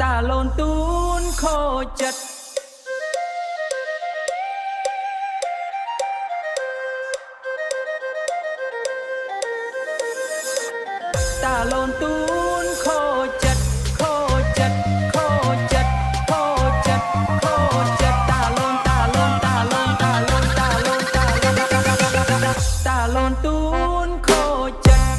តាលូនទូនខូចចិត្តតាលូនទូនខូចចិត្តខូចចិត្តខូចចិត្តខូចចិត្តខូចចិត្តតាលូនតាលូនតាលូនតាលូនតាលូនតាលូនតាលូនទូនខូចចិត្ត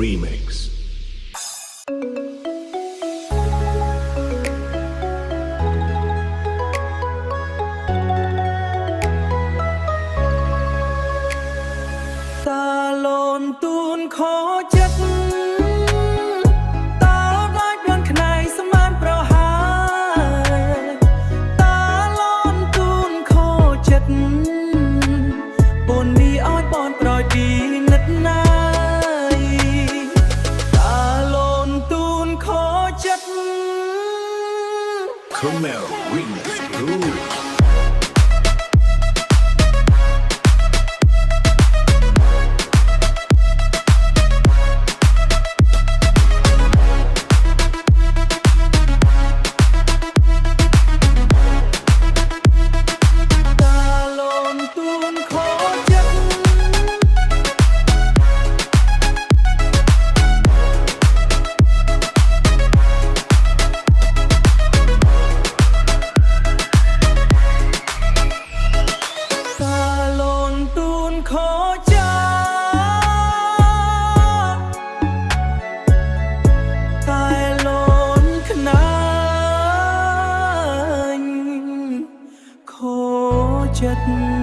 Remix តាលូនទូនខូចចិត្តតាដាច់បានខ្នៃស្មានប្រហើតាលូនទូនខូចចិត្តពូននេះឲ្យបនប្រយពីនិតណាKhmer Remix Groove chất